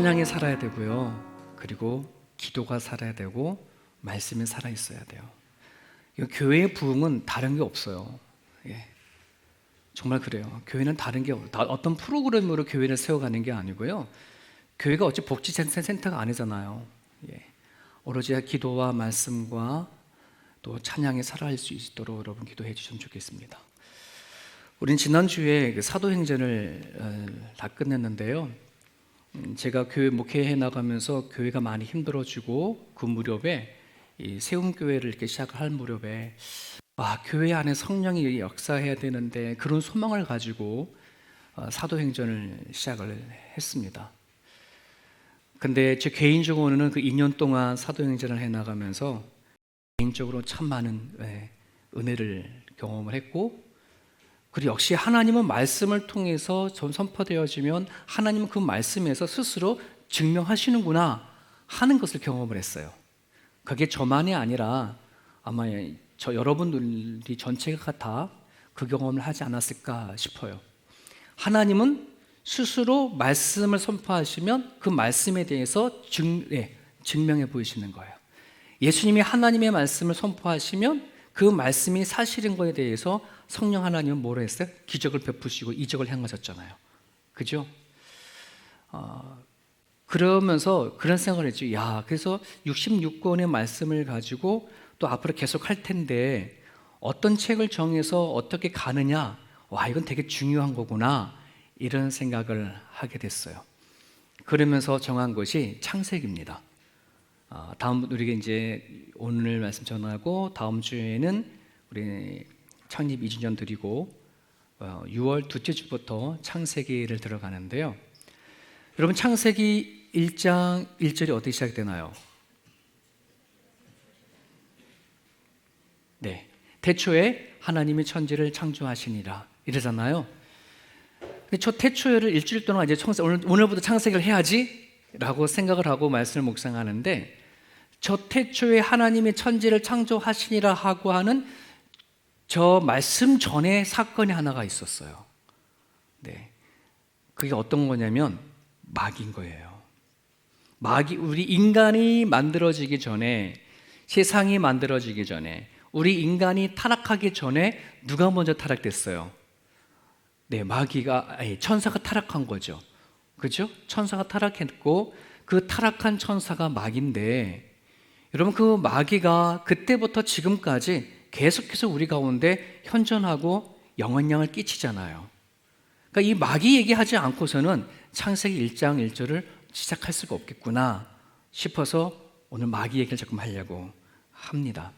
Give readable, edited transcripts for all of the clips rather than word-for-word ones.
찬양이 살아야 되고요. 그리고 기도가 살아야 되고 말씀이 살아 있어야 돼요. 교회의 부흥은 다른 게 없어요. 예. 정말 그래요. 교회는 다른 게 어떤 프로그램으로 교회를 세워가는 게 아니고요. 교회가 어찌 복지센터가 아니잖아요. 예. 오로지 기도와 말씀과 또 찬양이 살아갈 수 있도록 여러분 기도해 주시면 좋겠습니다. 우린 지난주에 사도행전을 다 끝냈는데요. 제가 교회 목회해 나가면서 교회가 많이 힘들어지고 그 무렵에 이 세움교회를 이렇게 시작할 무렵에 교회 안에 성령이 역사해야 되는데 그런 소망을 가지고 사도행전을 시작을 했습니다. 근데 제 개인적으로는 그 2년 동안 사도행전을 해나가면서 개인적으로 참 많은 은혜를 경험을 했고, 그리고 역시 하나님은 말씀을 통해서 선포되어지면 하나님은 그 말씀에서 스스로 증명하시는구나 하는 것을 경험을 했어요. 그게 저만이 아니라 아마 여러분들이 전체가 다 그 경험을 하지 않았을까 싶어요. 하나님은 스스로 말씀을 선포하시면 그 말씀에 대해서 증명해 보이시는 거예요. 예수님이 하나님의 말씀을 선포하시면 그 말씀이 사실인 것에 대해서 성령 하나님은 뭐라 했어요? 기적을 베푸시고 이적을 행하셨잖아요. 그죠? 그러면서 그런 생각을 했죠. 그래서 66권의 말씀을 가지고 또 앞으로 계속 할 텐데 어떤 책을 정해서 어떻게 가느냐, 이건 되게 중요한 거구나 이런 생각을 하게 됐어요. 그러면서 정한 것이 창세기입니다. 다음 우리가 이제 오늘 말씀 전하고 다음 주에는 우리 창립 2주년 드리고 6월 둘째 주부터 창세기를 들어가는데요. 여러분 창세기 1장 1절이 어떻게 시작되나요? 네, 태초에 하나님이 천지를 창조하시니라 이러잖아요. 저 태초에를 일주일 동안 이제 오늘부터 창세기를 해야지 라고 생각을 하고 말씀을 묵상하는데, 저 태초에 하나님이 천지를 창조하시니라 하고 하는 저 말씀 전에 사건이 하나가 있었어요. 네, 그게 어떤 거냐면 마귀인 거예요. 우리 인간이 만들어지기 전에, 세상이 만들어지기 전에, 우리 인간이 타락하기 전에 누가 먼저 타락됐어요? 네, 천사가 타락한 거죠. 그죠? 천사가 타락했고 그 타락한 천사가 마귀인데, 여러분 그 마귀가 그때부터 지금까지 계속해서 우리 가운데 현존하고 영향을 끼치잖아요. 그러니까 이 마귀 얘기하지 않고서는 창세기 1장 1절을 시작할 수가 없겠구나 싶어서 오늘 마귀 얘기를 조금 하려고 합니다.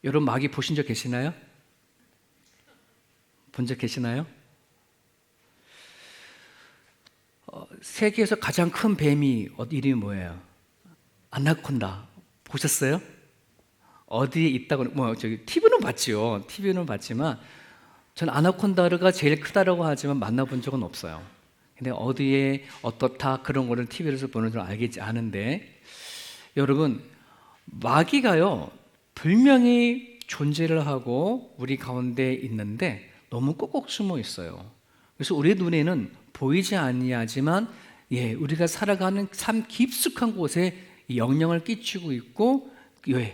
여러분 마귀 보신 적 계시나요? 본 적 계시나요? 세계에서 가장 큰 뱀이 이름이 뭐예요? 아나콘다. 보셨어요? 어디에 있다고, TV는 봤죠. TV는 봤지만 전 아나콘다가 제일 크다라고 하지만 만나본 적은 없어요. 근데 어디에 어떻다 그런 거를 TV에서 보는 줄 알겠지 않은데, 여러분 마귀가요 분명히 존재를 하고 우리 가운데 있는데 너무 꼭꼭 숨어 있어요. 그래서 우리 눈에는 보이지 아니하지만 우리가 살아가는 삶 깊숙한 곳에 영향을 끼치고 있고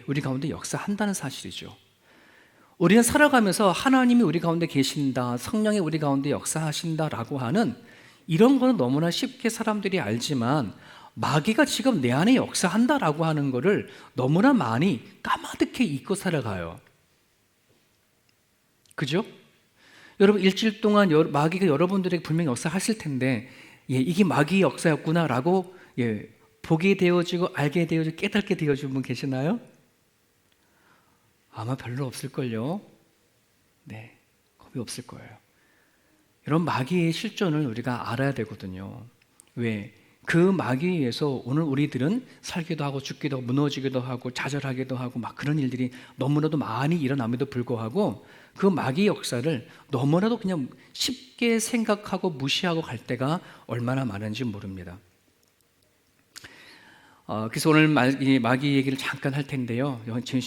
우리 가운데 역사한다는 사실이죠. 우리는 살아가면서 하나님이 우리 가운데 계신다, 성령이 우리 가운데 역사하신다라고 하는 이런 거는 너무나 쉽게 사람들이 알지만, 마귀가 지금 내 안에 역사한다라고 하는 거를 너무나 많이 까마득히 잊고 살아가요. 그죠? 여러분 일주일 동안 마귀가 여러분들에게 분명히 역사하실 텐데 이게 마귀의 역사였구나라고 보게 되어지고 알게 되어지고 깨닫게 되어진 분 계시나요? 아마 별로 없을걸요. 네, 겁이 없을 거예요. 여러분 마귀의 실존을 우리가 알아야 되거든요. 왜? 그 마귀에 의해서 오늘 우리들은 살기도 하고 죽기도 하고 무너지기도 하고 좌절하기도 하고 막 그런 일들이 너무나도 많이 일어남에도 불구하고 그 마귀의 역사를 너무나도 그냥 쉽게 생각하고 무시하고 갈 때가 얼마나 많은지 모릅니다. 그래서 오늘 마귀 얘기를 잠깐 할 텐데요.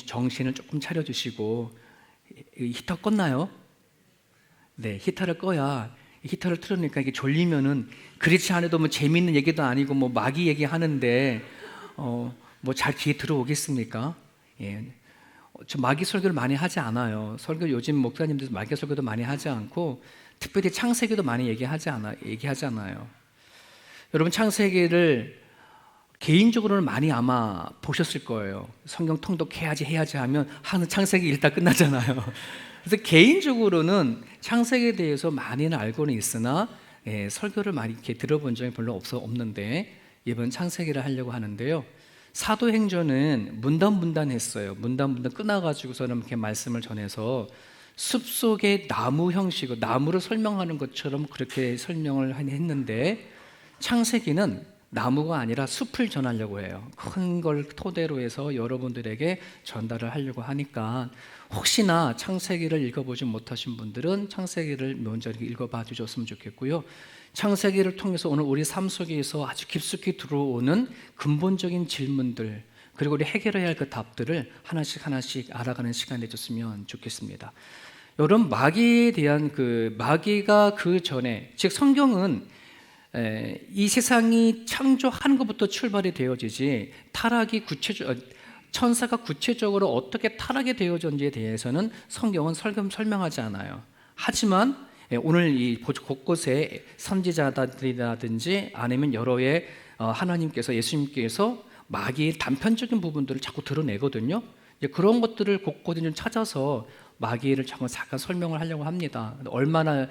정신을 조금 차려주시고, 히터 껐나요? 네, 히터를 꺼야 히터를 틀으니까 이게 졸리면은 그렇지 않아도 뭐 재미있는 얘기도 아니고 뭐 마귀 얘기하는데 뭐 잘 귀에 들어오겠습니까? 예. 저 마귀 설교를 많이 하지 않아요. 설교 요즘 목사님들 마귀 설교도 많이 하지 않고 특별히 창세기도 많이 얘기하지 않아요. 여러분 창세기를 개인적으로는 많이 아마 보셨을 거예요. 성경 통독해야지 하면 하는 창세기 읽다 끝나잖아요. 그래서 개인적으로는 창세기에 대해서 많이는 알고는 있으나 설교를 많이 이렇게 들어본 적이 별로 없는데 이번 창세기를 하려고 하는데요. 사도행전은 문단문단했어요. 문단문단 끊어가지고서는 이렇게 말씀을 전해서 숲속의 나무 형식으로 나무를 설명하는 것처럼 그렇게 설명을 했는데 창세기는 나무가 아니라 숲을 전하려고 해요. 큰 걸 토대로 해서 여러분들에게 전달을 하려고 하니까 혹시나 창세기를 읽어보지 못하신 분들은 창세기를 먼저 읽어봐 주셨으면 좋겠고요. 창세기를 통해서 오늘 우리 삶 속에서 아주 깊숙이 들어오는 근본적인 질문들 그리고 우리 해결해야 할 그 답들을 하나씩 알아가는 시간 내줬으면 좋겠습니다. 여러분 마귀에 대한 마귀가 그 전에 즉 성경은 이 세상이 창조하는 것부터 출발이 되어지지 천사가 구체적으로 어떻게 타락이 되어졌는지에 대해서는 성경은 설명하지 않아요. 하지만 오늘 이 곳곳에 선지자들이라든지 아니면 여러의 하나님께서 예수님께서 마귀의 단편적인 부분들을 자꾸 드러내거든요. 그런 것들을 곳곳에 좀 찾아서 마귀를 잠깐 설명을 하려고 합니다. 얼마나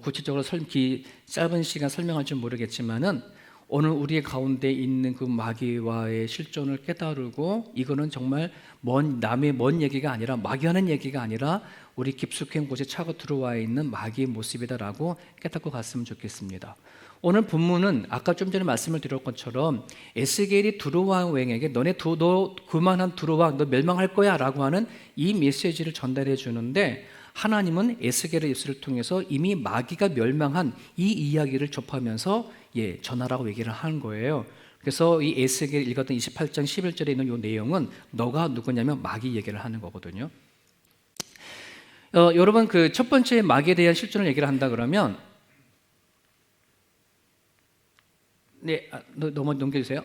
구체적으로 짧은 시간 설명할지 모르겠지만은 오늘 우리의 가운데 있는 그 마귀와의 실존을 깨달고 이거는 정말 남의 먼 얘기가 아니라 마귀하는 얘기가 아니라 우리 깊숙한 곳에 차고 들어와 있는 마귀의 모습이다라고 깨닫고 갔으면 좋겠습니다. 오늘 본문은 아까 좀 전에 말씀을 드렸던 것처럼 에스겔이 두로와 왕에게 너 그만한 두로와 너 멸망할 거야 라고 하는 이 메시지를 전달해 주는데 하나님은 에스겔의 입술을 통해서 이미 마귀가 멸망한 이 이야기를 접하면서 전하라고 얘기를 하는 거예요. 그래서 이 에스겔 읽었던 28장 11절에 있는 이 내용은 너가 누구냐면 마귀 얘기를 하는 거거든요. 여러분 그 첫 번째 마귀에 대한 실존을 얘기를 한다 그러면 넘겨주세요.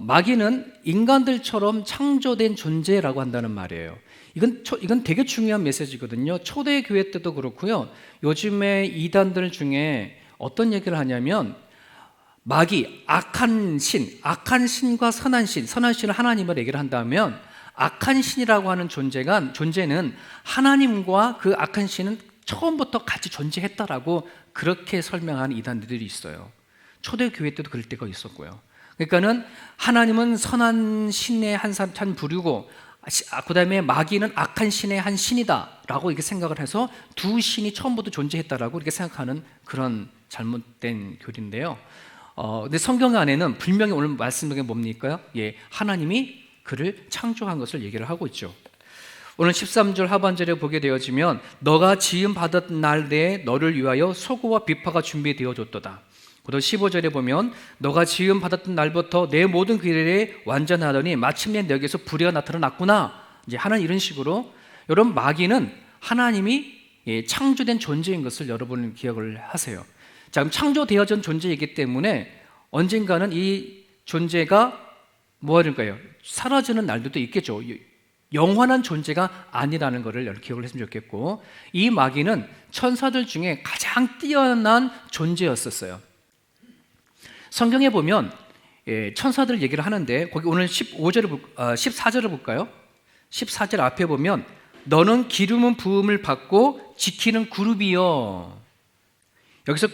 마귀는 인간들처럼 창조된 존재라고 한다는 말이에요. 이건 되게 중요한 메시지거든요. 초대교회 때도 그렇고요. 요즘에 이단들 중에 어떤 얘기를 하냐면 마귀, 악한 신과 선한 신을 하나님을 얘기를 한다면 악한 신이라고 하는 존재는 하나님과 그 악한 신은 처음부터 같이 존재했다라고 그렇게 설명하는 이단들이 있어요. 초대교회 때도 그럴 때가 있었고요. 그러니까는 하나님은 선한 신의 한 부류고 그 다음에 마귀는 악한 신의 한 신이다라고 이렇게 생각을 해서 두 신이 처음부터 존재했다라고 이렇게 생각하는 그런 잘못된 교리인데요. 근데 성경 안에는 분명히 오늘 말씀이 뭡니까? 하나님이 그를 창조한 것을 얘기를 하고 있죠. 오늘 13절 하반절에 보게 되어지면 너가 지음 받았던 날 내에 너를 위하여 소고와 비파가 준비되어졌도다. 그리고 15절에 보면 너가 지음 받았던 날부터 내 모든 길에 완전하더니 마침내 너에게서 불의가 나타났구나. 이제 하는 이런 식으로 여러분 마귀는 하나님이 창조된 존재인 것을 여러분은 기억을 하세요. 자, 그럼 창조되어진 존재이기 때문에 언젠가는 이 존재가 뭐 하는 거예요? 사라지는 날도 있겠죠. 영원한 존재가 아니라는 것을 기억을 했으면 좋겠고 이 마귀는 천사들 중에 가장 뛰어난 존재였었어요. 성경에 보면 천사들 얘기를 하는데 거기 오늘 14절을 볼까요? 14절 앞에 보면 너는 기름은 부음을 받고 지키는 그룹이요. 여기서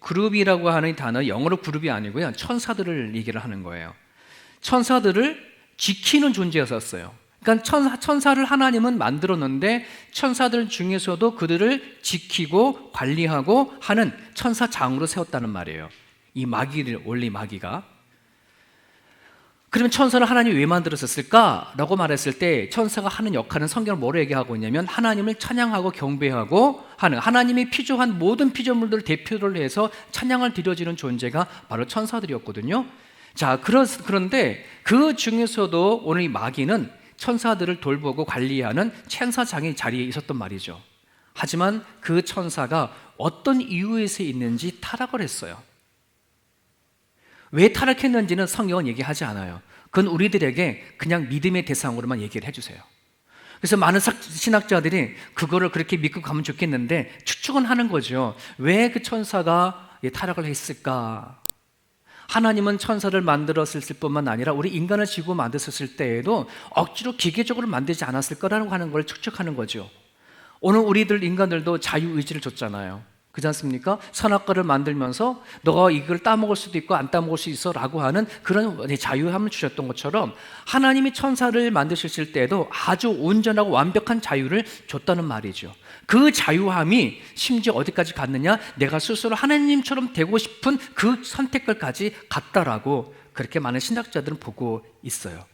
그룹이라고 하는 단어 영어로 그룹이 아니고요. 천사들을 얘기를 하는 거예요. 천사들을 지키는 존재였었어요. 그러니까 천사를 하나님은 만들었는데 천사들 중에서도 그들을 지키고 관리하고 하는 천사장으로 세웠다는 말이에요. 이 원래 마귀가. 그러면 천사를 하나님이 왜 만들었을까? 라고 말했을 때 천사가 하는 역할은 성경을 뭐로 얘기하고 있냐면 하나님을 찬양하고 경배하고 하는 하나님이 피조한 모든 피조물들을 대표를 해서 찬양을 드려지는 존재가 바로 천사들이었거든요. 자, 그런데 그 중에서도 오늘 이 마귀는 천사들을 돌보고 관리하는 천사장의 자리에 있었단 말이죠. 하지만 그 천사가 어떤 이유에서 있는지 타락을 했어요. 왜 타락했는지는 성경은 얘기하지 않아요. 그건 우리들에게 그냥 믿음의 대상으로만 얘기를 해주세요. 그래서 많은 신학자들이 그거를 그렇게 믿고 가면 좋겠는데 추측은 하는 거죠. 왜 그 천사가 타락을 했을까? 하나님은 천사를 만들었을 뿐만 아니라 우리 인간을 지고 만드셨을 때에도 억지로 기계적으로 만들지 않았을 거라고 하는 걸 추측하는 거죠. 오늘 우리들 인간들도 자유의지를 줬잖아요. 그렇지 않습니까? 선악과를 만들면서 너가 이걸 따먹을 수도 있고 안 따먹을 수 있어 라고 하는 그런 자유함을 주셨던 것처럼 하나님이 천사를 만드셨을 때에도 아주 온전하고 완벽한 자유를 줬다는 말이죠. 그 자유함이 심지어 어디까지 갔느냐? 내가 스스로 하나님처럼 되고 싶은 그 선택을까지 갔다라고 그렇게 많은 신학자들은 보고 있어요.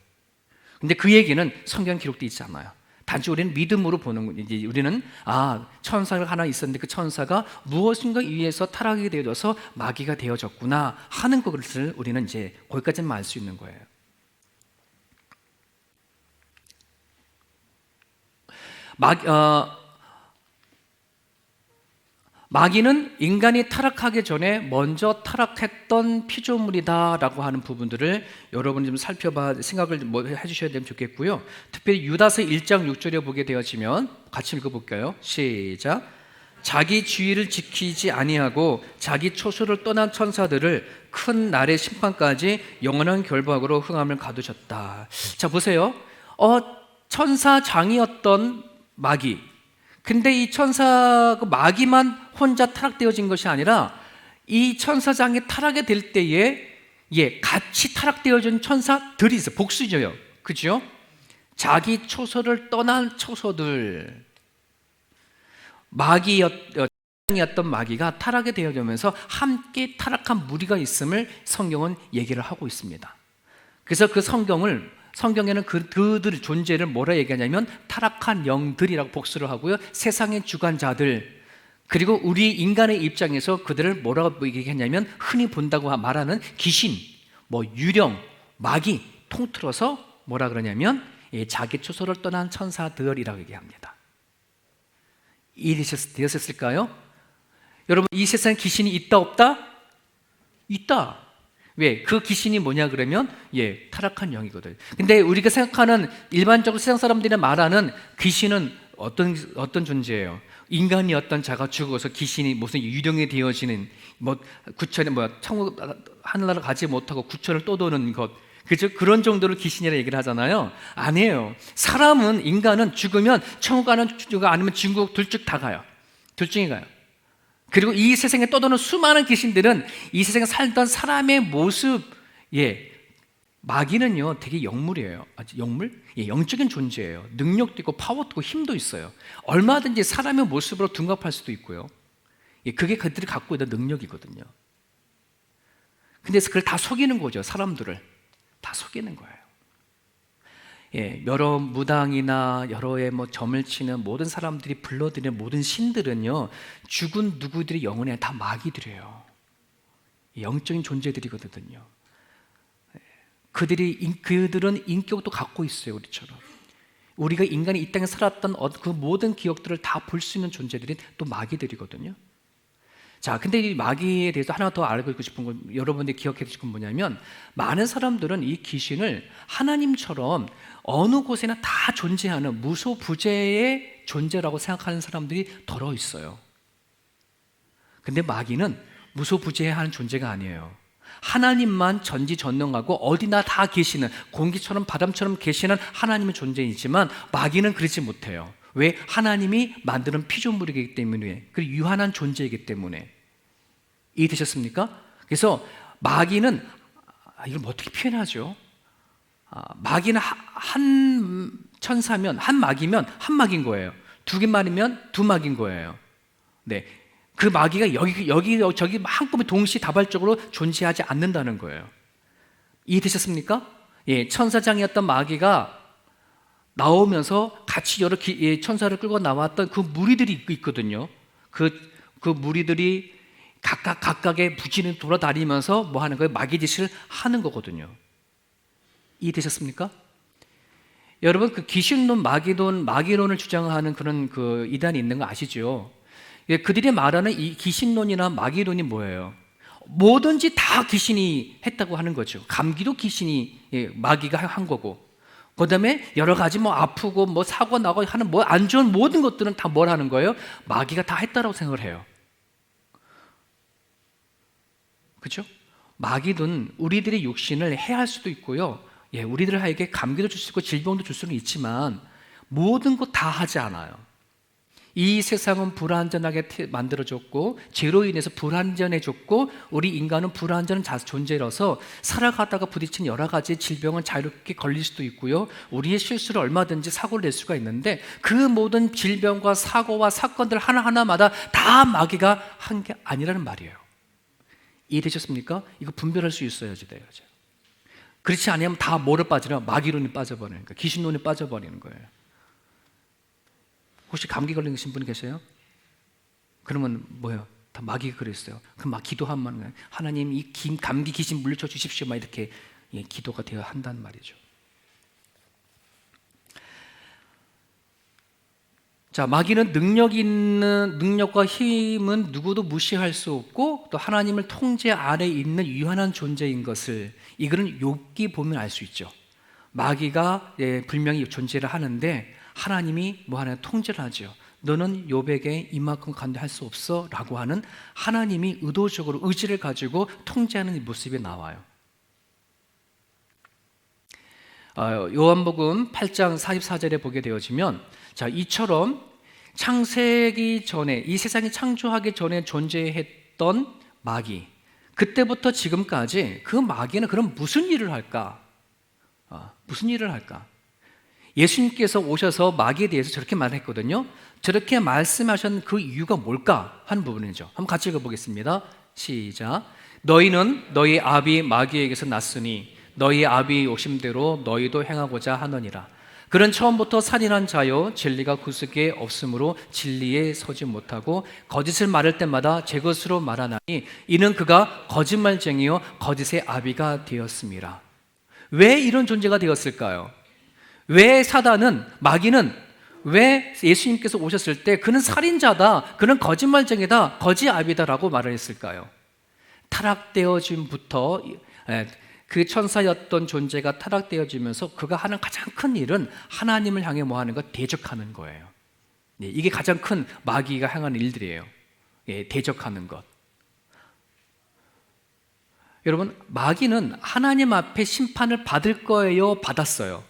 근데 그 얘기는 성경 기록되어 있지 않아요. 단지 우리는 믿음으로 보는 거지. 우리는 천사가 하나 있었는데 그 천사가 무엇인가 위해서 타락이 되어져서 마귀가 되어졌구나 하는 것을 우리는 이제 거기까지만 알 수 있는 거예요. 마귀는 인간이 타락하기 전에 먼저 타락했던 피조물이다라고 하는 부분들을 여러분이 좀 생각을 해주셔야 되면 좋겠고요. 특별히 유다서 1장 6절에 보게 되어지면 같이 읽어볼까요? 시작. 자기 주의를 지키지 아니하고 자기 초소를 떠난 천사들을 큰 날의 심판까지 영원한 결박으로 흥함을 가두셨다. 자, 보세요. 천사장이었던 마귀. 근데 이 마귀만 혼자 타락되어진 것이 아니라 이 천사장이 타락이 될 때에 같이 타락되어진 천사들이 있어요. 복수죠. 그죠? 자기 초소를 떠난 초소들. 마귀였던 마귀가 타락이 되어지면서 함께 타락한 무리가 있음을 성경은 얘기를 하고 있습니다. 그래서 그 성경에는 그들 존재를 뭐라 얘기하냐면 타락한 영들이라고 복수를 하고요. 세상의 주관자들, 그리고 우리 인간의 입장에서 그들을 뭐라고 얘기했냐면 흔히 본다고 말하는 귀신, 유령, 마귀 통틀어서 뭐라 그러냐면 자기 초소를 떠난 천사들이라고 얘기합니다. 이해되셨을까요? 여러분, 이 세상에 귀신이 있다 없다? 있다. 왜? 그 귀신이 뭐냐 그러면 타락한 영이거든. 근데 우리가 생각하는 일반적으로 세상 사람들이 말하는 귀신은 어떤 존재예요? 인간이었던 자가 죽어서 귀신이 무슨 유령이 되어지는 구천에 천국 하늘나라 가지 못하고 구천을 떠도는 것, 그죠? 그런 정도로 귀신이라 얘기를 하잖아요. 아니에요. 인간은 죽으면 천국 가는 아니면 중국 둘 중 다 가요. 둘 중에 가요. 그리고 이 세상에 떠도는 수많은 귀신들은 이 세상에 살던 사람의 모습, 마귀는요 되게 영물이에요. 영물? 영적인 존재예요. 능력도 있고 파워도 있고 힘도 있어요. 얼마든지 사람의 모습으로 둔갑할 수도 있고요. 그게 그들이 갖고 있는 능력이거든요. 근데 그걸 다 속이는 거죠. 사람들을 다 속이는 거예요. 여러 무당이나 여러의 점을 치는 모든 사람들이 불러들이는 모든 신들은요 죽은 누구들이 영혼이 다 마귀들이에요. 영적인 존재들이거든요. 그들은 인격도 갖고 있어요. 우리처럼 우리가 인간이 이 땅에 살았던 그 모든 기억들을 다 볼 수 있는 존재들이 또 마귀들이거든요. 자, 근데 이 마귀에 대해서 하나 더 알고 싶은 건 여러분들이 기억해 두실 건 뭐냐면 많은 사람들은 이 귀신을 하나님처럼 어느 곳에나 다 존재하는 무소부재의 존재라고 생각하는 사람들이 더러 있어요. 근데 마귀는 무소부재한 존재가 아니에요. 하나님만 전지전능하고 어디나 다 계시는, 공기처럼 바람처럼 계시는 하나님의 존재이지만 마귀는 그렇지 못해요. 왜? 하나님이 만드는 피조물이기 때문에, 그리고 유한한 존재이기 때문에. 이해되셨습니까? 그래서 마귀는 이걸 어떻게 표현하죠? 마귀는 한 천사면, 한 마귀면 한 마귀인 거예요. 두 개 말이면 두 마귀인 거예요. 네, 그 마귀가 여기 저기 한꺼번에 동시다발적으로 존재하지 않는다는 거예요. 이해되셨습니까? 천사장이었던 마귀가 나오면서 같이 여러 천사를 끌고 나왔던 그 무리들이 있거든요. 그 무리들이 각각의 부지를 돌아다니면서 뭐 하는 거예요? 마귀짓을 하는 거거든요. 이해되셨습니까? 여러분 그 귀신론, 마귀론을 주장하는 그런 그 이단이 있는 거 아시죠? 예, 그들이 말하는 이 귀신론이나 마귀론이 뭐예요? 뭐든지 다 귀신이 했다고 하는 거죠. 감기도 귀신이, 마귀가 한 거고, 그 다음에 여러 가지 뭐 아프고 뭐 사고 나고 하는 뭐 안 좋은 모든 것들은 다 뭘 하는 거예요? 마귀가 다 했다라고 생각을 해요. 그렇죠? 마귀는 우리들의 육신을 해할 수도 있고요. 예, 우리들에게 감기도 줄 수 있고 질병도 줄 수는 있지만 모든 것 다 하지 않아요. 이 세상은 불완전하게 만들어졌고 죄로 인해서 불완전해졌고 우리 인간은 불완전한 존재라서 살아가다가 부딪힌 여러 가지 질병은 자유롭게 걸릴 수도 있고요. 우리의 실수를 얼마든지 사고를 낼 수가 있는데 그 모든 질병과 사고와 사건들 하나하나마다 다 마귀가 한 게 아니라는 말이에요. 이해되셨습니까? 이거 분별할 수 있어야지 돼요. 그렇지 않으면 다 뭐를 빠지나? 마귀론이 빠져버리는 거예요. 귀신론이 빠져버리는 거예요. 혹시 감기 걸리신 분 계세요? 그러면 뭐예요? 다 마귀가 그랬어요. 그럼 막 기도하면 거예요. 하나님 이 감기 귀신 물리쳐 주십시오. 막 이렇게 기도가 되어야 한다는 말이죠. 자, 마귀는 능력과 힘은 누구도 무시할 수 없고 또 하나님을 통제 아래 있는 유한한 존재인 것을 이거는 욥기 보면 알 수 있죠. 마귀가 분명히 존재를 하는데 하나님이 뭐 하나요? 통제를 하죠. 너는 욥에게 이만큼 간대할 수 없어 라고 하는 하나님이 의도적으로 의지를 가지고 통제하는 모습이 나와요. 요한복음 8장 44절에 보게 되어지면 자, 이처럼 창세기 전에 이 세상이 창조하기 전에 존재했던 마귀, 그때부터 지금까지 그 마귀는 그럼 무슨 일을 할까? 무슨 일을 할까? 예수님께서 오셔서 마귀에 대해서 저렇게 말했거든요. 저렇게 말씀하신 그 이유가 뭘까 하는 부분이죠. 한번 같이 읽어보겠습니다. 시작. 너희는 너희 아비 마귀에게서 났으니 너희 아비의 욕심대로 너희도 행하고자 하느니라. 그는 처음부터 살인한 자요 진리가 그 속에 없으므로 진리에 서지 못하고 거짓을 말할 때마다 제 것으로 말하나니 이는 그가 거짓말쟁이요 거짓의 아비가 되었습니다. 왜 이런 존재가 되었을까요? 왜 마귀는 왜 예수님께서 오셨을 때 그는 살인자다, 그는 거짓말쟁이다, 거짓아비다라고 말을 했을까요? 타락되어짐부터 그 천사였던 존재가 타락되어지면서 그가 하는 가장 큰 일은 하나님을 향해 뭐 하는 것? 대적하는 거예요. 이게 가장 큰 마귀가 행하는 일들이에요. 대적하는 것. 여러분, 마귀는 하나님 앞에 심판을 받을 거예요? 받았어요?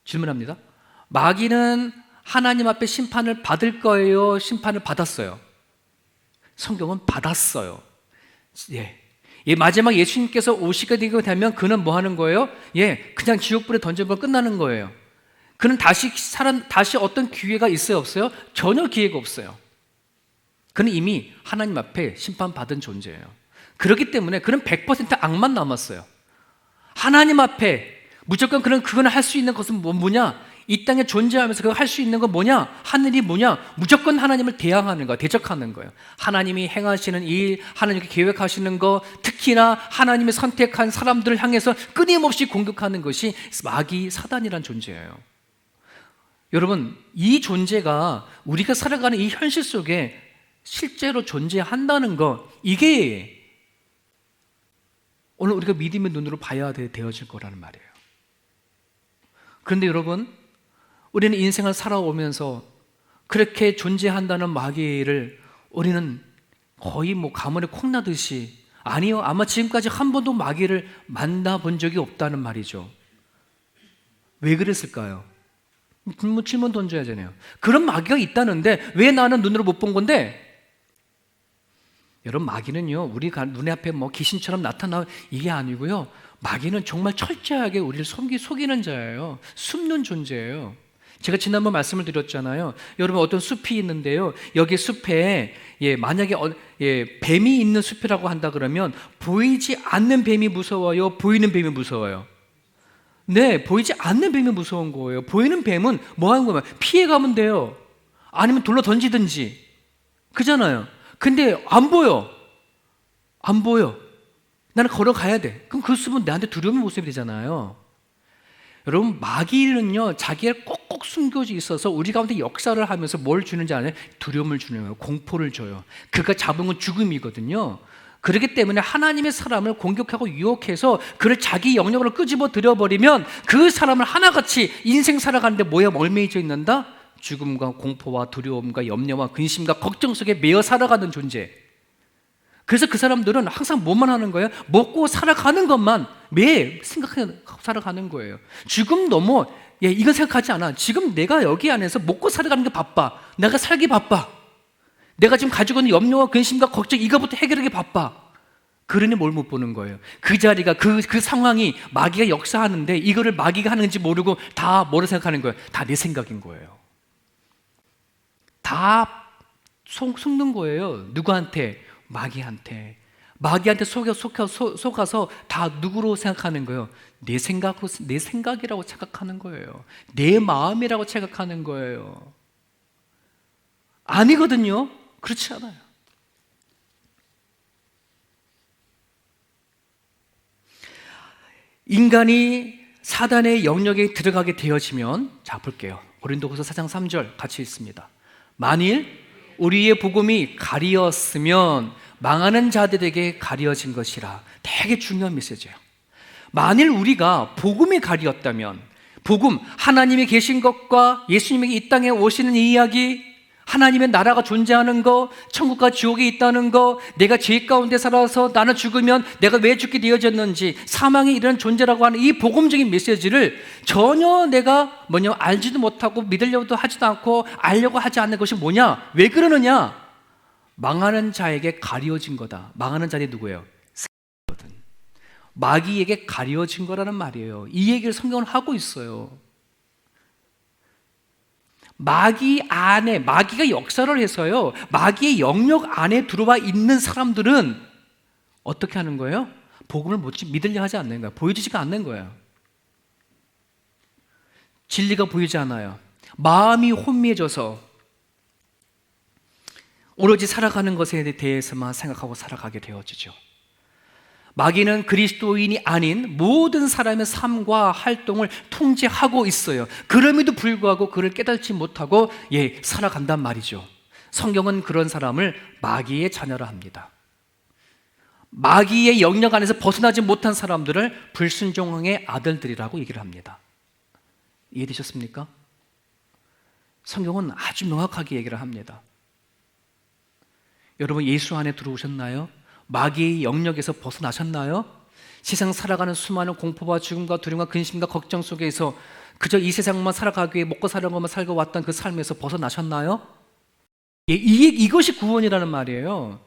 질문합니다. 마귀는 하나님 앞에 심판을 받을 거예요? 심판을 받았어요? 성경은 받았어요. 마지막 예수님께서 오시게 되면 그는 뭐 하는 거예요? 그냥 지옥불에 던져버리고 끝나는 거예요. 그는 다시 어떤 기회가 있어요? 없어요? 전혀 기회가 없어요. 그는 이미 하나님 앞에 심판받은 존재예요. 그렇기 때문에 그는 100% 악만 남았어요. 하나님 앞에 무조건 그건 할 수 있는 것은 뭐냐? 이 땅에 존재하면서 그거 할 수 있는 건 뭐냐? 하늘이 뭐냐? 무조건 하나님을 대항하는 거야, 대적하는 거예요. 하나님이 행하시는 일, 하나님께 계획하시는 거, 특히나 하나님이 선택한 사람들을 향해서 끊임없이 공격하는 것이 마귀 사단이란 존재예요. 여러분, 이 존재가 우리가 살아가는 이 현실 속에 실제로 존재한다는 것, 이게 오늘 우리가 믿음의 눈으로 봐야 되어질 거라는 말이에요. 그런데 여러분, 우리는 인생을 살아오면서 그렇게 존재한다는 마귀를 우리는 거의 가문에 콩나듯이, 아니요, 아마 지금까지 한 번도 마귀를 만나본 적이 없다는 말이죠. 왜 그랬을까요? 질문 던져야 되네요. 그런 마귀가 있다는데 왜 나는 눈으로 못 본 건데? 여러분, 마귀는요, 우리가 눈에 앞에 귀신처럼 나타나 이게 아니고요. 마귀는 정말 철저하게 우리를 속이는 자예요. 숨는 존재예요. 제가 지난번 말씀을 드렸잖아요. 여러분, 어떤 숲이 있는데요. 여기 숲에 만약에 뱀이 있는 숲이라고 한다 그러면 보이지 않는 뱀이 무서워요? 보이는 뱀이 무서워요? 네, 보이지 않는 뱀이 무서운 거예요. 보이는 뱀은 뭐 하는 거예요? 피해가면 돼요. 아니면 돌로 던지든지. 그잖아요. 근데 안 보여. 나는 걸어가야 돼. 그럼 그 숲은 나한테 두려움의 모습이 되잖아요. 여러분, 마귀는요 자기를 꼭꼭 숨겨져 있어서 우리 가운데 역사를 하면서 뭘 주는지 아나요? 두려움을 주는 거예요. 공포를 줘요. 그가 잡은 건 죽음이거든요. 그렇기 때문에 하나님의 사람을 공격하고 유혹해서 그를 자기 영역으로 끄집어 들여버리면 그 사람을 하나같이 인생 살아가는데 뭐에 멀매져 있는다? 죽음과 공포와 두려움과 염려와 근심과 걱정 속에 매여 살아가는 존재. 그래서 그 사람들은 항상 뭐만 하는 거예요? 먹고 살아가는 것만 매일 생각하고 살아가는 거예요. 죽음 넘어 이건 생각하지 않아. 지금 내가 여기 안에서 먹고 살아가는 게 바빠. 내가 살기 바빠. 내가 지금 가지고 있는 염려와 근심과 걱정 이거부터 해결하기 바빠. 그러니 뭘 못 보는 거예요. 그 자리가 그 상황이 마귀가 역사하는데 이거를 마귀가 하는지 모르고 다 뭐를 생각하는 거예요? 다 내 생각인 거예요. 다 속는 거예요. 누구한테? 마귀한테. 마귀한테 속아서 다 누구로 생각하는 거예요? 내 생각이라고 착각하는 거예요. 내 마음이라고 착각하는 거예요. 아니거든요. 그렇지 않아요. 인간이 사단의 영역에 들어가게 되어지면, 자 볼게요. 고린도후서 4장 3절 같이 읽습니다. 만일 우리의 복음이 가리었으면 망하는 자들에게 가려진 것이라. 되게 중요한 메시지예요. 만일 우리가 복음이 가리었다면, 복음, 하나님이 계신 것과 예수님이 이 땅에 오시는 이 이야기, 하나님의 나라가 존재하는 거, 천국과 지옥이 있다는 거, 내가 죄 가운데 살아서 나는 죽으면 내가 왜 죽게 되어졌는지, 사망이 이런 존재라고 하는 이 복음적인 메시지를 전혀 내가 알지도 못하고 믿으려고 하지도 않고 알려고 하지 않는 것이 뭐냐? 왜 그러느냐? 망하는 자에게 가려진 거다. 망하는 자들이 누구예요? 마귀에게 가려진 거라는 말이에요. 이 얘기를 성경은 하고 있어요. 마귀 안에, 마귀가 역사를 해서요, 마귀의 영역 안에 들어와 있는 사람들은 어떻게 하는 거예요? 복음을 믿으려 하지 않는 거예요. 보여지지가 않는 거예요. 진리가 보이지 않아요. 마음이 혼미해져서 오로지 살아가는 것에 대해서만 생각하고 살아가게 되어지죠. 마귀는 그리스도인이 아닌 모든 사람의 삶과 활동을 통제하고 있어요. 그럼에도 불구하고 그를 깨닫지 못하고 살아간단 말이죠. 성경은 그런 사람을 마귀의 자녀라 합니다. 마귀의 영역 안에서 벗어나지 못한 사람들을 불순종의 아들들이라고 얘기를 합니다. 이해되셨습니까? 성경은 아주 명확하게 얘기를 합니다. 여러분, 예수 안에 들어오셨나요? 마귀의 영역에서 벗어나셨나요? 세상 살아가는 수많은 공포와 죽음과 두려움과 근심과 걱정 속에서 그저 이 세상만 살아가기 위해 먹고 사는 것만 살고 왔던 그 삶에서 벗어나셨나요? 이것이 구원이라는 말이에요.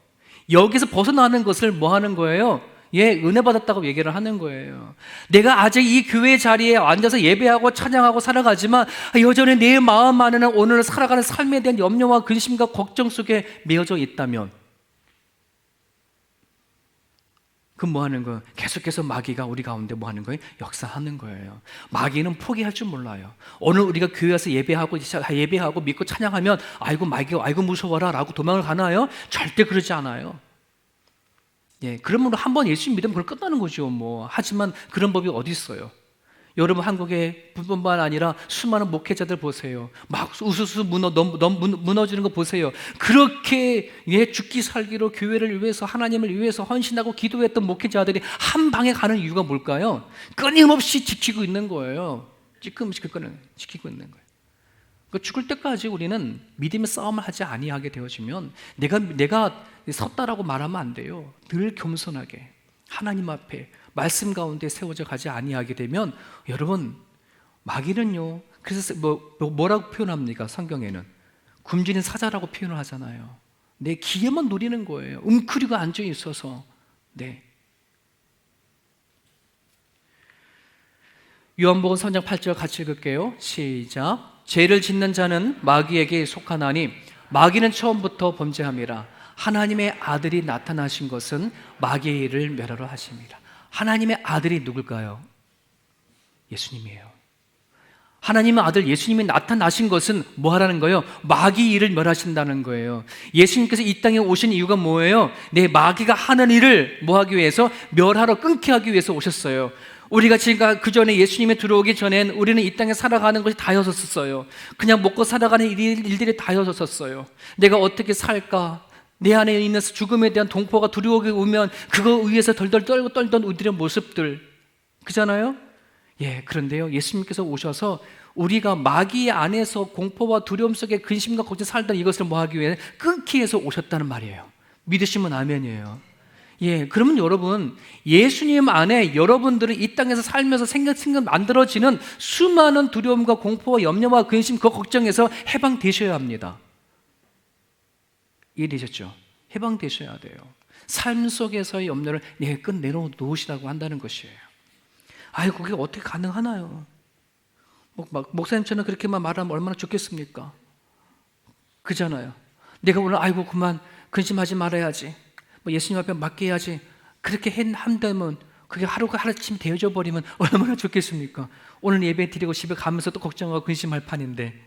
여기서 벗어나는 것을 뭐 하는 거예요? 은혜 받았다고 얘기를 하는 거예요. 내가 아직 이 교회 자리에 앉아서 예배하고 찬양하고 살아가지만 여전히 내 마음 안에는 오늘 살아가는 삶에 대한 염려와 근심과 걱정 속에 매여져 있다면, 그럼 뭐 하는 거예요? 계속해서 마귀가 우리 가운데 뭐 하는 거예요? 역사하는 거예요. 마귀는 포기할 줄 몰라요. 오늘 우리가 교회 와서 예배하고 믿고 찬양하면 아이고 마귀가 아이고 무서워라 라고 도망을 가나요? 절대 그러지 않아요. 그러면 한번 예수 믿으면 그걸 끝나는 거죠. 하지만 그런 법이 어디 있어요? 여러분, 한국에 뿐만 아니라 수많은 목회자들 보세요. 막 우수수 무너지는 거 보세요. 그렇게 죽기 살기로 교회를 위해서, 하나님을 위해서 헌신하고 기도했던 목회자들이 한 방에 가는 이유가 뭘까요? 끊임없이 지키고 있는 거예요. 지키고 있는 거예요. 죽을 때까지 우리는 믿음의 싸움을 하지 아니하게 되어지면 내가 섰다라고 말하면 안 돼요. 늘 겸손하게 하나님 앞에 말씀 가운데 세워져 가지 아니하게 되면, 여러분, 마귀는요, 그래서 뭐라고 표현합니까? 성경에는 굶주린 사자라고 표현을 하잖아요. 내 기회만 노리는 거예요. 웅크리고 앉아 있어서. 요한복음 3장 8절 같이 읽을게요. 시작. 죄를 짓는 자는 마귀에게 속하나니 마귀는 처음부터 범죄함이라. 하나님의 아들이 나타나신 것은 마귀의 일을 멸하러 하십니다. 하나님의 아들이 누굴까요? 예수님이에요. 하나님의 아들 예수님이 나타나신 것은 뭐 하라는 거예요? 마귀 일을 멸하신다는 거예요. 예수님께서 이 땅에 오신 이유가 뭐예요? 마귀가 하는 일을 뭐 하기 위해서? 멸하러, 끊게 하기 위해서 오셨어요. 우리가 지금 그 전에 예수님이 들어오기 전엔 우리는 이 땅에 살아가는 것이 다였었어요. 그냥 먹고 살아가는 일들이 다였었어요. 내가 어떻게 살까? 내 안에 있는 죽음에 대한 동포가 두려움이 오면 그거 위에서 덜덜 떨던 우리들의 모습들, 그잖아요? 예, 그런데요, 예수님께서 오셔서 우리가 마귀 안에서 공포와 두려움 속에 근심과 걱정 살던 이것을 뭐 하기 위해 끊기 위해서 오셨다는 말이에요. 믿으시면 아멘이에요. 예, 그러면 여러분, 예수님 안에 여러분들은 이 땅에서 살면서 생각 만들어지는 수많은 두려움과 공포와 염려와 근심, 그 걱정에서 해방되셔야 합니다. 이해되셨죠? 해방되셔야 돼요. 삶 속에서의 염려를 내려놓으시라고 한다는 것이에요. 아이고, 그게 어떻게 가능하나요? 목사님처럼 그렇게만 말하면 얼마나 좋겠습니까? 그잖아요. 내가 오늘 아이고 그만 근심하지 말아야지, 예수님 앞에 맡겨야지, 그렇게 한다면 그게 하루가 하루쯤 되어져 버리면 얼마나 좋겠습니까? 오늘 예배 드리고 집에 가면서 또 걱정하고 근심할 판인데,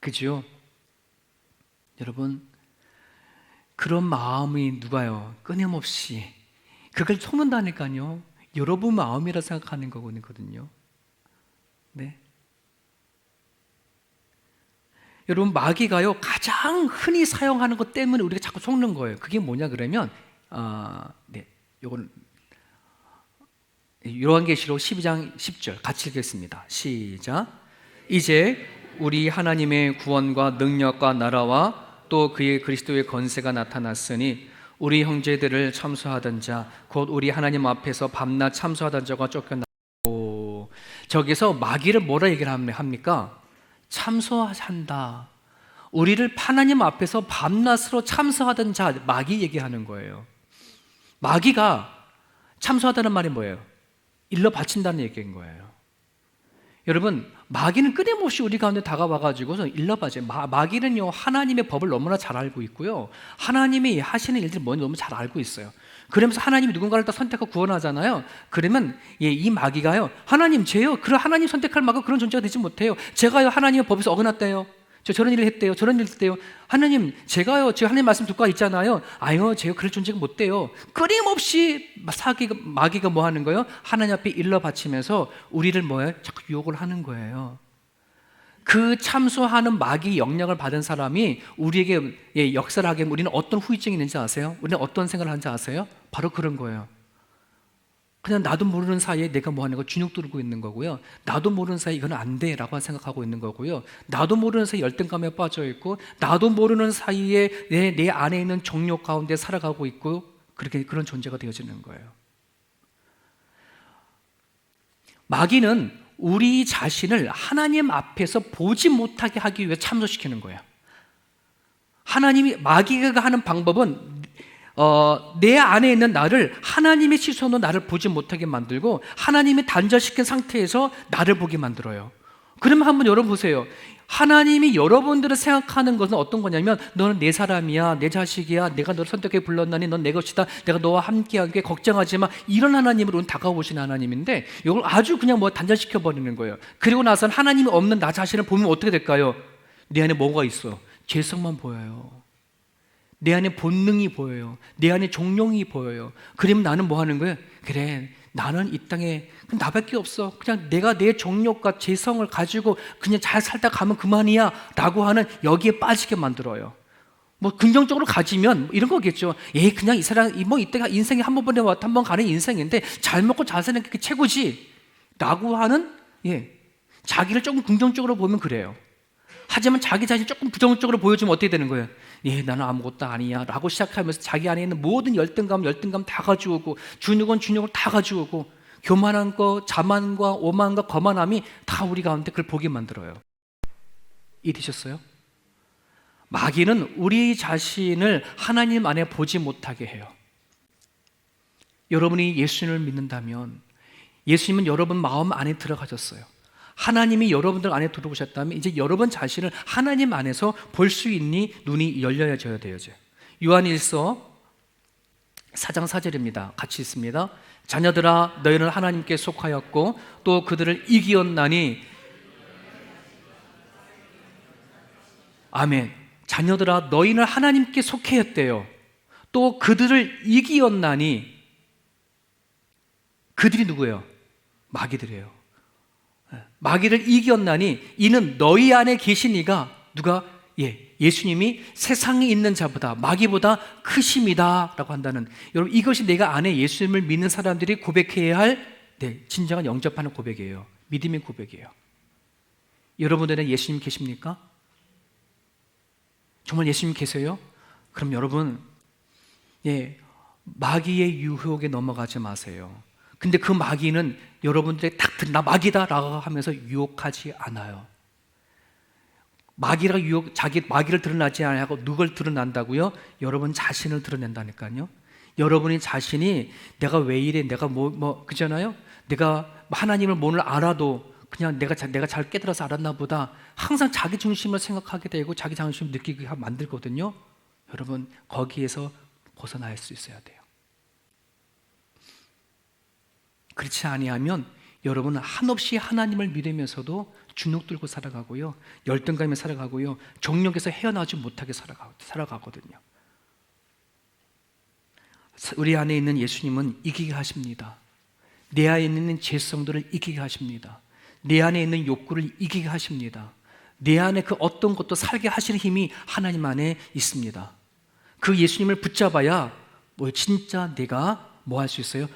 그죠? 여러분, 그런 마음이 누가요? 끊임없이 그걸 속는다니까요. 여러분 마음이라 생각하는 거거든요. 네. 여러분, 마귀가요 가장 흔히 사용하는 것 때문에 우리가 자꾸 속는 거예요. 그게 뭐냐 그러면 요건 요한계시록 12장 10절 같이 읽겠습니다. 시작. 이제 우리 하나님의 구원과 능력과 나라와 또 그의 그리스도의 건세가 나타났으니 우리 형제들을 참소하던 자 곧 우리 하나님 앞에서 밤낮 참소하던 자가 쫓겨나고, 저기서 마귀를 뭐라 얘기를 합니까? 참소한다. 우리를 하나님 앞에서 밤낮으로 참소하던 자, 마귀 얘기하는 거예요. 마귀가 참소하다는 말이 뭐예요? 일러 바친다는 얘기인 거예요. 여러분, 마귀는 끊임없이 우리 가운데 다가와가지고 일러 바쳐요. 마귀는요 하나님의 법을 너무나 잘 알고 있고요, 하나님이 하시는 일들을 너무 잘 알고 있어요. 그러면서 하나님이 누군가를 다 선택하고 구원하잖아요. 그러면 이 마귀가요, 하나님 죄요, 그런 하나님 선택할 마가 그런 존재가 되지 못해요. 제가요 하나님의 법에서 어긋났대요, 저런 일을 했대요, 저런 일을 했대요. 하나님, 제가 하나님 말씀 듣고 있잖아요. 아유, 제가 그럴 존재가 못 돼요. 끊임없이 마귀가 뭐 하는 거예요? 하나님 앞에 일러 바치면서 우리를 뭐예요? 자꾸 유혹을 하는 거예요. 그 참소하는 마귀 영향을 받은 사람이 우리에게 역사를 하게 하면 우리는 어떤 후유증이 있는지 아세요? 우리는 어떤 생각을 하는지 아세요? 바로 그런 거예요. 그냥 나도 모르는 사이에 내가 뭐 하는 거 주눅 들고 있는 거고요, 나도 모르는 사이에 이건 안 돼 라고 생각하고 있는 거고요, 나도 모르는 사이에 열등감에 빠져 있고, 나도 모르는 사이에 내 안에 있는 정욕 가운데 살아가고 있고, 그런 존재가 되어지는 거예요. 마귀는 우리 자신을 하나님 앞에서 보지 못하게 하기 위해 참소시키는 거예요. 마귀가 하는 방법은 내 안에 있는 나를 하나님의 시선으로 나를 보지 못하게 만들고, 하나님이 단절시킨 상태에서 나를 보게 만들어요. 그러면 한번 여러분 보세요. 하나님이 여러분들을 생각하는 것은 어떤 거냐면, 너는 내 사람이야, 내 자식이야, 내가 너를 선택해 불렀나니 넌 내 것이다, 내가 너와 함께하게 걱정하지 마, 이런 하나님으로 다가오신 하나님인데, 이걸 아주 그냥 단절시켜 버리는 거예요. 그리고 나서는 하나님이 없는 나 자신을 보면 어떻게 될까요? 내 안에 뭐가 있어? 죄성만 보여요. 내 안에 본능이 보여요. 내 안에 종용이 보여요. 그러면 나는 뭐 하는 거예요? 그래, 나는 이 땅에 나밖에 없어, 그냥 내가 내 종욕과 죄성을 가지고 그냥 잘 살다 가면 그만이야 라고 하는, 여기에 빠지게 만들어요. 긍정적으로 가지면 이런 거겠죠. 그냥 이 사람 이때가 인생에 한 번 가는 인생인데 잘 먹고 잘 사는 게 시작이지 라고 하는, 자기를 조금 긍정적으로 보면 그래요. 하지만 자기 자신이 조금 부정적으로 보여주면 어떻게 되는 거예요? 나는 아무것도 아니야 라고 시작하면서 자기 안에 있는 모든 열등감 다 가져오고, 준육을 다 가져오고, 교만한 거, 자만과 오만과 거만함이 다 우리 가운데 그걸 보게 만들어요. 이해되셨어요? 마귀는 우리 자신을 하나님 안에 보지 못하게 해요. 여러분이 예수님을 믿는다면, 예수님은 여러분 마음 안에 들어가셨어요. 하나님이 여러분들 안에 들어오셨다면 이제 여러분 자신을 하나님 안에서 볼 수 있니 눈이 열려져야 돼요. 요한일서 4장 4절입니다. 같이 읽습니다. 자녀들아, 너희는 하나님께 속하였고 또 그들을 이기었나니. 아멘. 자녀들아, 너희는 하나님께 속하였대요. 또 그들을 이기었나니. 그들이 누구예요? 마귀들이에요. 마귀를 이겼나니 이는 너희 안에 계신 이가 누가? 예수님이 세상에 있는 자보다 마귀보다 크심이다 라고 한다는, 여러분 이것이 내가 안에 예수님을 믿는 사람들이 고백해야 할 진정한 영접하는 고백이에요. 믿음의 고백이에요. 여러분들은 예수님 계십니까? 정말 예수님 계세요? 그럼 여러분 마귀의 유혹에 넘어가지 마세요. 근데 그 마귀는 여러분들이 딱 나 마귀다 라고 하면서 유혹하지 않아요. 마귀가 자기 마귀를 드러나지 않고 누굴 드러난다고요? 여러분 자신을 드러낸다니까요. 여러분이 자신이 내가 왜 이래, 내가 그잖아요. 내가 하나님을 오늘 알아도 그냥 내가 잘 깨달아서 알았나 보다, 항상 자기 중심을 생각하게 되고 자기 중심을 느끼게 만들거든요. 여러분 거기에서 벗어날 수 있어야 돼요. 그렇지 아니하면 여러분은 한없이 하나님을 믿으면서도 주눅 들고 살아가고요, 열등감에 살아가고요, 정욕에서 헤어나오지 못하게 살아가거든요. 우리 안에 있는 예수님은 이기게 하십니다. 내 안에 있는 죄성들을 이기게 하십니다. 내 안에 있는 욕구를 이기게 하십니다. 내 안에 그 어떤 것도 살게 하실 힘이 하나님 안에 있습니다. 그 예수님을 붙잡아야 진짜 내가 할 수 있어요?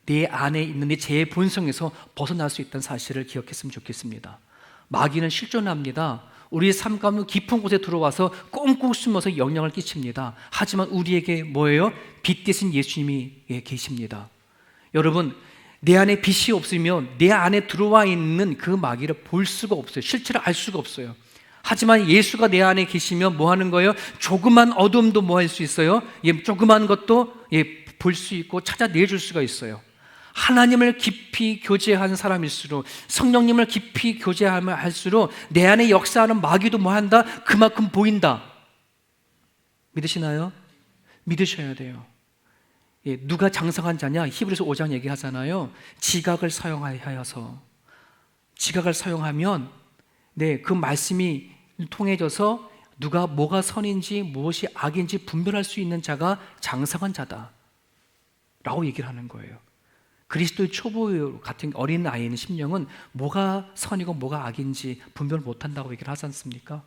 내 안에 있는 내 죄의 본성에서 벗어날 수 있다는 사실을 기억했으면 좋겠습니다. 마귀는 실존합니다. 우리의 삶 가운데 깊은 곳에 들어와서 꽁꽁 숨어서 영향을 끼칩니다. 하지만 우리에게 뭐예요? 빛 대신 예수님이 계십니다. 여러분 내 안에 빛이 없으면 내 안에 들어와 있는 그 마귀를 볼 수가 없어요. 실체를 알 수가 없어요. 하지만 예수가 내 안에 계시면 뭐 하는 거예요? 조그만 어둠도 뭐 할 수 있어요? 조그만 것도 볼 수 있고 찾아내줄 수가 있어요. 하나님을 깊이 교제하는 사람일수록, 성령님을 깊이 교제하면 할수록 내 안에 역사하는 마귀도 뭐 한다? 그만큼 보인다. 믿으시나요? 믿으셔야 돼요. 누가 장성한 자냐? 히브리서 5장 얘기하잖아요. 지각을 사용하여서, 지각을 사용하면 그 말씀이 통해져서 누가 뭐가 선인지 무엇이 악인지 분별할 수 있는 자가 장성한 자다 라고 얘기를 하는 거예요. 그리스도의 초보 같은 어린 아이는 심령은 뭐가 선이고 뭐가 악인지 분별 못한다고 얘기를 하지 않습니까?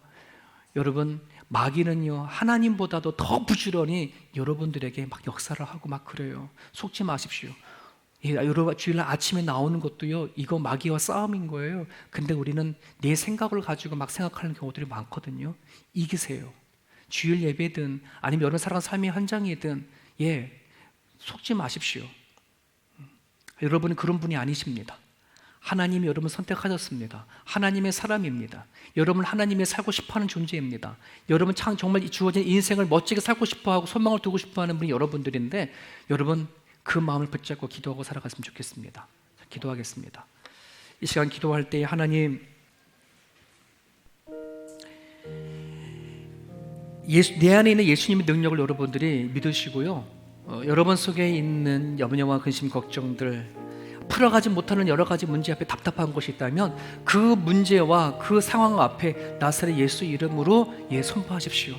여러분 마귀는요 하나님보다도 더 부지런히 여러분들에게 막 역사를 하고 막 그래요. 속지 마십시오. 여러분 주일날 아침에 나오는 것도요 이거 마귀와 싸움인 거예요. 근데 우리는 내 생각을 가지고 막 생각하는 경우들이 많거든요. 이기세요. 주일 예배든 아니면 여러분 살아가는 삶의 현장이든 속지 마십시오. 여러분은 그런 분이 아니십니다. 하나님이 여러분 선택하셨습니다. 하나님의 사람입니다. 여러분 하나님의 살고 싶어하는 존재입니다. 여러분 정말 주어진 인생을 멋지게 살고 싶어하고 소망을 두고 싶어하는 분이 여러분들인데, 여러분 그 마음을 붙잡고 기도하고 살아갔으면 좋겠습니다. 기도하겠습니다. 이 시간 기도할 때 하나님, 내 안에 있는 예수님의 능력을 여러분들이 믿으시고요, 여러분 속에 있는 염려와 근심, 걱정들, 풀어가지 못하는 여러 가지 문제 앞에 답답한 것이 있다면 그 문제와 그 상황 앞에 나사렛 예수 이름으로 선포하십시오.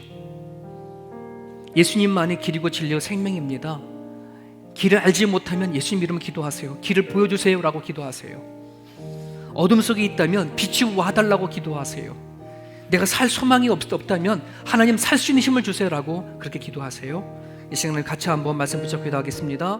예수님만이 길이고 진리고 생명입니다. 길을 알지 못하면 예수님 이름으로 기도하세요. 길을 보여주세요 라고 기도하세요. 어둠 속에 있다면 빛이 와달라고 기도하세요. 내가 살 소망이 없다면 하나님 살 수 있는 힘을 주세요 라고 그렇게 기도하세요. 이 시간을 같이 한번 말씀 붙잡고 기도하겠습니다.